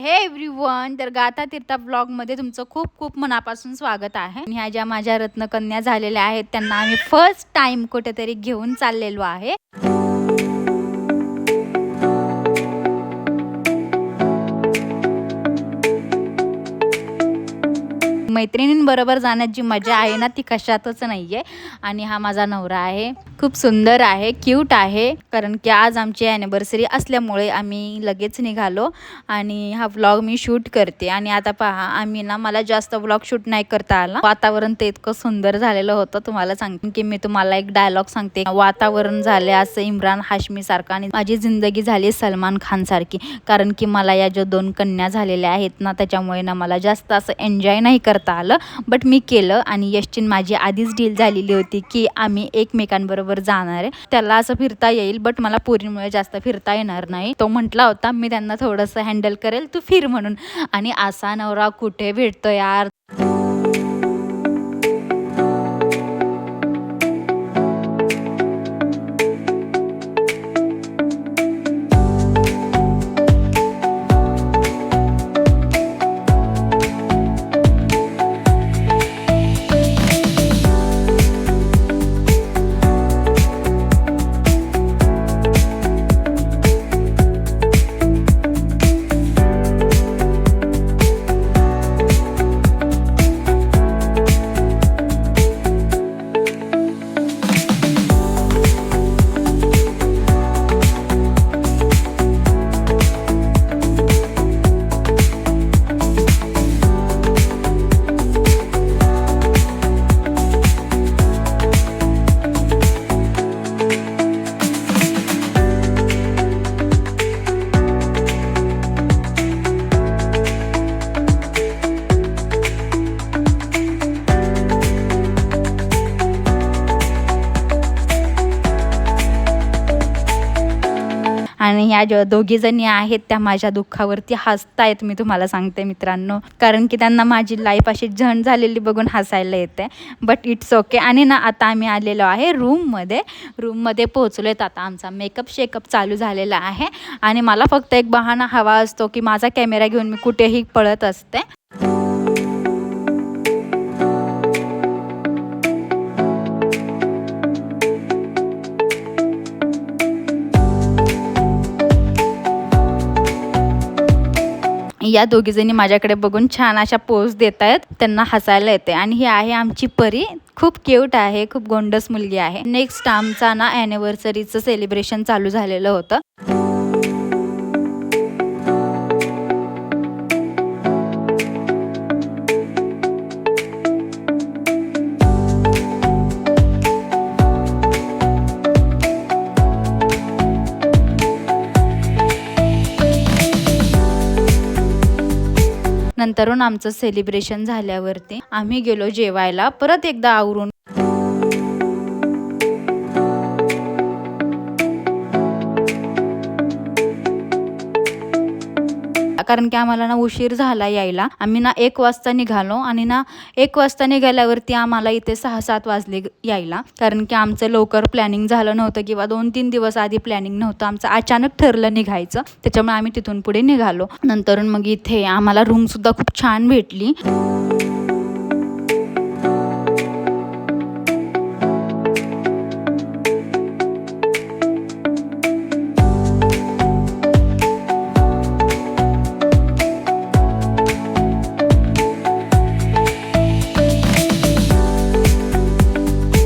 हे एव्हरीवन, तर गाथा तीर्था ब्लॉगमध्ये तुमचं खूप खूप मनापासून स्वागत आहे. ह्या ज्या माझ्या रत्नकन्या झालेल्या आहेत त्यांना आम्ही फर्स्ट टाइम कुठेतरी घेऊन चाललेलो आहे. मैत्रिणींबरोबर जाण्याची मजा आहे ना, ती कशातच नाहीये. आणि हा माझा नवरा आहे, खूप सुंदर आहे, क्यूट आहे. कारण की आज आमची ॲनिव्हर्सरी असल्यामुळे आम्ही लगेच निघालो आणि हा व्लॉग मी शूट करते. आणि आता पहा, आम्ही ना, मला जास्त व्लॉग शूट नाही करता आला. वातावरण ते इतकं सुंदर झालेलं होतं, तुम्हाला सांगते की मी तुम्हाला एक डायलॉग सांगते. वातावरण झाले असं इम्रान हाशमी सारखं आणि माझी जिंदगी झाली सलमान खान सारखी. कारण की मला या ज्या 2 कन्या झालेल्या आहेत ना, त्याच्यामुळे ना मला जास्त असं एन्जॉय नाही करता आलं. बट मी केलं. आणि यशची माझी आधीच डील झालेली होती की आम्ही एकमेकांबरोबर जाणार आहे. त्याला असं फिरता येईल, बट मला पोरींमुळे जास्त फिरता येणार नाही. तो म्हटला होता मी त्यांना थोडंसं हँडल करेल, तू फिर म्हणून. आणि असा नवरा कुठे भेटतो यार. आणि ह्या ज्या 2घी जणी आहेत त्या माझ्या दुःखावरती हसतायत, मी तुम्हाला सांगते मित्रांनो. कारण की त्यांना माझी लाईफ अशी झंड झालेली बघून हसायला येते. But it's okay. आणि ना, आता आम्ही आलेलो आहे रूममध्ये पोहोचलो आहेत. आता आमचा मेकअप चालू झालेला आहे. आणि मला फक्त एक बहाणा हवा असतो की माझा कॅमेरा घेऊन मी कुठेही पळत असते. या 2घी जणी माझ्याकडे बघून छान अशा पोज देत आहेत, त्यांना हसायला येते. आणि ही आहे आमची परी, खूप क्यूट आहे, खूप गोंडस मुलगी आहे. नेक्स्ट आमचा ना ॲनिव्हर्सरीचं सेलिब्रेशन चालू झालेलं होतं. नंतरून आमचं सेलिब्रेशन झाल्यावरती आम्ही गेलो जेवायला परत एकदा आवरून. कारण की आम्हाला ना उशीर झाला यायला. आम्ही ना 1 वाजता निघालो आणि ना 1 वाजता निघाल्यावरती आम्हाला इथे 6-7 वाजले यायला. कारण की आमचं लवकर प्लॅनिंग झालं नव्हतं किंवा 2-3 दिवस आधी प्लॅनिंग नव्हतं. आमचं अचानक ठरलं निघायचं, त्याच्यामुळे आम्ही तिथून पुढे निघालो. नंतर मग इथे आम्हाला रूमसुद्धा खूप छान भेटली.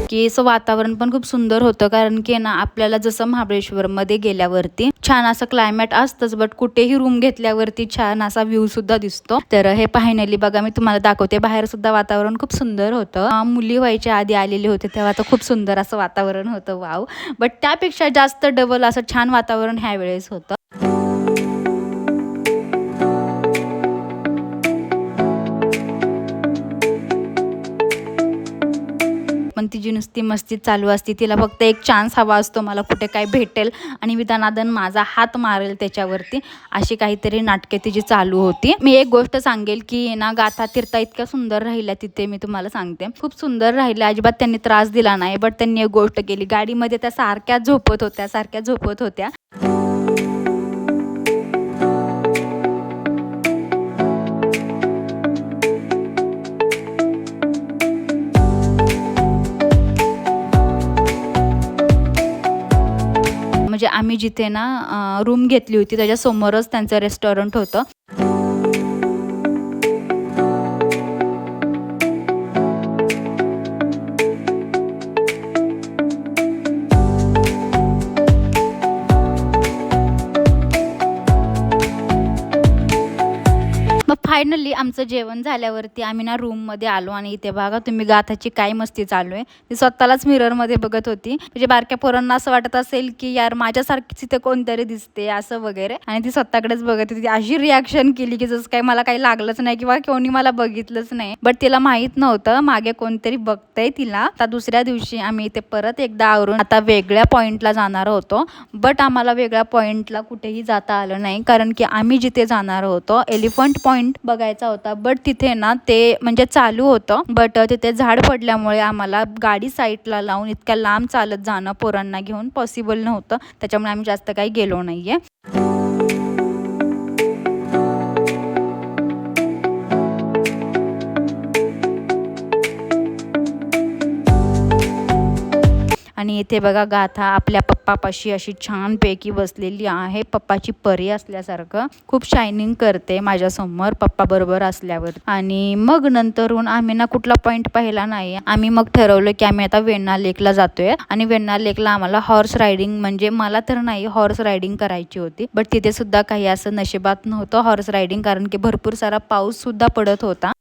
की असं वातावरण पण खूप सुंदर होतं. कारण की ना, आपल्याला जसं महाबळेश्वरमध्ये गेल्यावरती छान असं क्लायमेट असतंच, बट कुठेही रूम घेतल्यावरती छान असा व्ह्यू सुद्धा दिसतो. तर हे फायनली बघा, मी तुम्हाला दाखवते. बाहेर सुद्धा वातावरण खूप सुंदर होतं. मुली व्हायच्या आधी आलेले होते तेव्हा तर खूप सुंदर असं वातावरण होतं, वाव. बट त्यापेक्षा जास्त डबल असं छान वातावरण ह्या वेळेस होतं. पण तिची नुसती मस्ती चालू असते. तिला फक्त एक चान्स हवा असतो, मला कुठे काय भेटेल आणि मी दणादण माझा हात मारेल त्याच्यावरती, अशी काहीतरी नाटके तिची चालू होती. मी एक गोष्ट सांगेल की ना, गाथा तीर्था इतक्या सुंदर राहिल्या तिथे, मी तुम्हाला सांगते खूप सुंदर राहिल्या. अजिबात त्यांनी त्रास दिला नाही. बट त्यांनी एक गोष्ट केली, गाडीमध्ये त्या सारख्या झोपत होत्या. आम्ही जिथे ना रूम घेतली होती त्याच्यासमोरच त्यांचं रेस्टॉरंट होतं. मग फायनली आमचं जेवण झाल्यावरती आम्ही ना रूममध्ये आलो आणि इथे बघा तुम्ही गाथाची काय मस्ती चालू आहे. ती स्वतःलाच मिररमध्ये बघत होती. म्हणजे बारक्या पोरांना असं वाटत असेल की यार माझ्यासारखीच इथे कोणतरी दिसते असं वगैरे, आणि ती स्वतःकडेच बघत होती. अशी रिॲक्शन केली की जसं काही मला काही लागलंच नाही किंवा कोणी मला बघितलंच नाही. बट तिला माहीत नव्हतं मागे कोणतरी बघतंय तिला. आता दुसऱ्या दिवशी आम्ही इथे परत एकदा आवरून आता वेगळ्या पॉईंटला जाणार होतो. बट आम्हाला वेगळ्या पॉईंटला कुठेही जाता आलं नाही, कारण की आम्ही जिथे जाणार होतो एलिफंट पॉईंट बघायचा होता. बट तिथे ना ते म्हणजे चालू होतं, बट तिथे झाड पडल्यामुळे आम्हाला गाडी साईडला लावून इतक्या लांब चालत जाणं पोरांना घेऊन पॉसिबल नव्हतं. त्याच्यामुळे आम्ही जास्त काही गेलो नाहीये. आणि इथे बघा गाथा आपल्या पप्पापाशी अशी छानपैकी बसलेली आहे. पप्पाची परी असल्यासारखं खूप शायनिंग करते माझ्यासमोर पप्पाबरोबर असल्यावर. आणि मग नंतरून आम्ही ना कुठला पॉईंट पाहिला नाही. आम्ही मग ठरवलं की आम्ही आता वेण्णा लेकला जातोय. आणि वेण्णा लेकला आम्हाला हॉर्स रायडिंग, म्हणजे मला तर नाही, हॉर्स रायडिंग करायची होती. बट तिथे सुद्धा काही असं नशिबात नव्हतं हॉर्स रायडिंग, कारण की भरपूर सारा पाऊस सुद्धा पडत होता.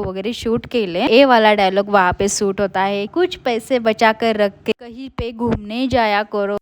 वगैरह शूट केले. ये वाला डायलॉग वहाँ पे शूट होता है, कुछ पैसे बचा कर रख के कहीं पे घूमने जाया करो.